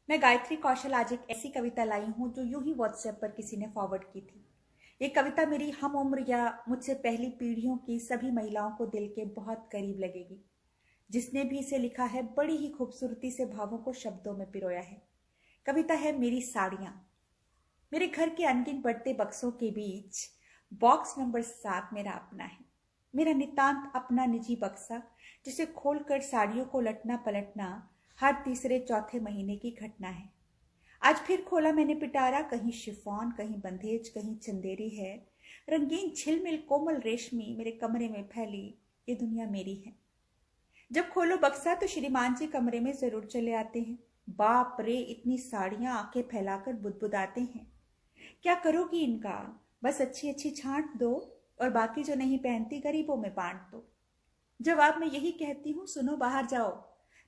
मैं गायत्री कौशल आज एक ऐसी कविता लाई हूं जो यूं ही व्हाट्सएप पर किसी ने फॉरवर्ड की थी। ये कविता मेरी हम उम्र या मुझसे पहली पीढ़ियों की सभी महिलाओं को दिल के बहुत करीब लगेगी। जिसने भी इसे लिखा है बड़ी ही खूबसूरती से भावों को शब्दों में पिरोया है। कविता है मेरी साड़ियां। मेरे घर के अनगिन बढ़ते बक्सों के बीच बॉक्स नंबर 7 मेरा अपना है। मेरा नितांत अपना निजी बक्सा, जिसे खोलकर साड़ियों को लटना पलटना हर तीसरे चौथे महीने की घटना है। आज फिर खोला मैंने पिटारा, कहीं शिफॉन, कहीं बंधेज, कहीं चंदेरी है। रंगीन झिलमिल कोमल रेशमी मेरे कमरे में फैली, ये दुनिया मेरी है। जब खोलो बक्सा तो श्रीमान जी कमरे में जरूर चले आते हैं। बाप रे, इतनी साड़ियां, आंखें फैलाकर बुदबुदाते हैं। क्या करोगी इनका? बस अच्छी अच्छी छांट दो और बाकी जो नहीं पहनती गरीबों में बांट दो। जवाब में यही कहती हूँ, सुनो बाहर जाओ,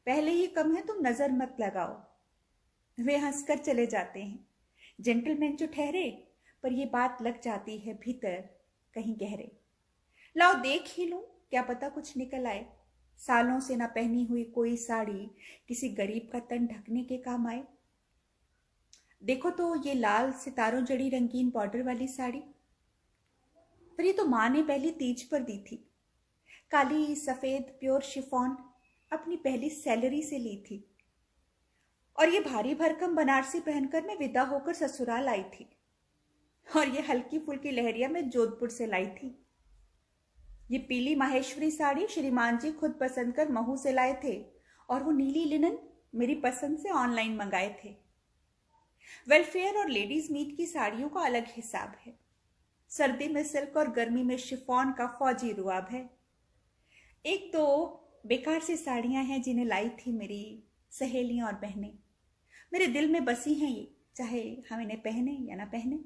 पहले ही कम है, तुम नजर मत लगाओ। वे हंसकर चले जाते हैं। जेंटलमैन जो ठहरे, पर यह बात लग जाती है भीतर कहीं गहरे। लाओ देख ही लूं, क्या पता कुछ निकल आए। सालों से ना पहनी हुई कोई साड़ी किसी गरीब का तन ढकने के काम आए। देखो तो ये लाल सितारों जड़ी रंगीन बॉर्डर वाली साड़ी, पर ये तो माँ ने पहली तीज पर दी थी। काली सफेद प्योर शिफॉन अपनी पहली सैलरी से ली थी। और ये भारी भरकम बनारसी पहनकर मैं विदा होकर ससुराल आई थी। और ये हल्की फुल्की लहरिया मैं जोधपुर से लाई थी। ये पीली माहेश्वरी साड़ी श्रीमान जी खुद पसंद कर महू से लाए थे, और वो नीली लिनन मेरी पसंद से ऑनलाइन मंगाए थे। वेलफेयर और लेडीज मीट की साड़ियों का अलग हिसाब है। सर्दी में सिल्क और गर्मी में शिफॉन का फौजी रुआब है। एक दो बेकार सी साड़ियां हैं जिन्हें लाई थी मेरी सहेलियां और बहनें। मेरे दिल में बसी हैं ये, चाहे हम इन्हें पहने या ना पहने।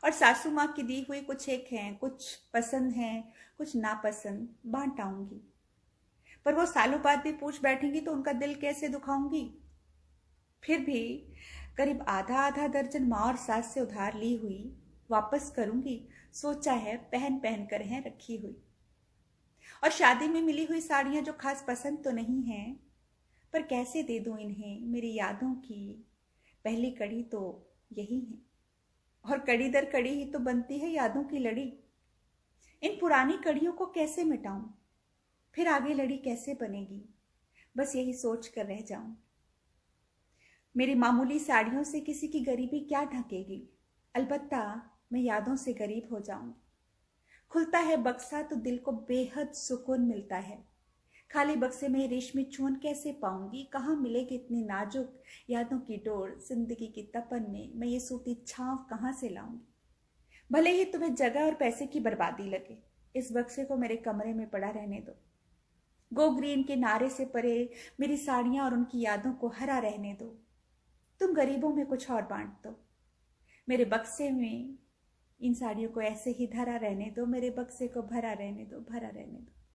और सासू माँ की दी हुई कुछ एक हैं, कुछ पसंद हैं, कुछ नापसंद, बांट आऊंगी। पर वो सालों बाद भी पूछ बैठेंगी तो उनका दिल कैसे दुखाऊंगी। फिर भी करीब आधा आधा दर्जन माँ और सास से उधार ली हुई वापस करूंगी, सोचा है पहन पहन कर हैं रखी हुई। और शादी में मिली हुई साड़ियां जो खास पसंद तो नहीं है, पर कैसे दे दूं इन्हें, मेरी यादों की पहली कड़ी तो यही है। और कड़ी दर कड़ी ही तो बनती है यादों की लड़ी। इन पुरानी कड़ियों को कैसे मिटाऊं, फिर आगे लड़ी कैसे बनेगी, बस यही सोच कर रह जाऊं। मेरी मामूली साड़ियों से किसी की गरीबी क्या ढकेगी। अलबत्ता मैं यादों से गरीब हो जाऊंगी। खुलता है बक्सा तो दिल को बेहद सुकून मिलता है। खाली बक्से में रेशमी चून कैसे पाऊंगी, कहाँ मिलेगी इतनी नाजुक यादों की डोर। जिंदगी की तपन में मैं ये सूती छांव कहाँ से लाऊंगी। भले ही तुम्हें जगह और पैसे की बर्बादी लगे, इस बक्से को मेरे कमरे में पड़ा रहने दो। गो ग्रीन के नारे से परे मेरी साड़ियां और उनकी यादों को हरा रहने दो। तुम गरीबों में कुछ और बांट दो, मेरे बक्से में इन साड़ियों को ऐसे ही धरा रहने दो। मेरे बक्से को भरा रहने दो, भरा रहने दो।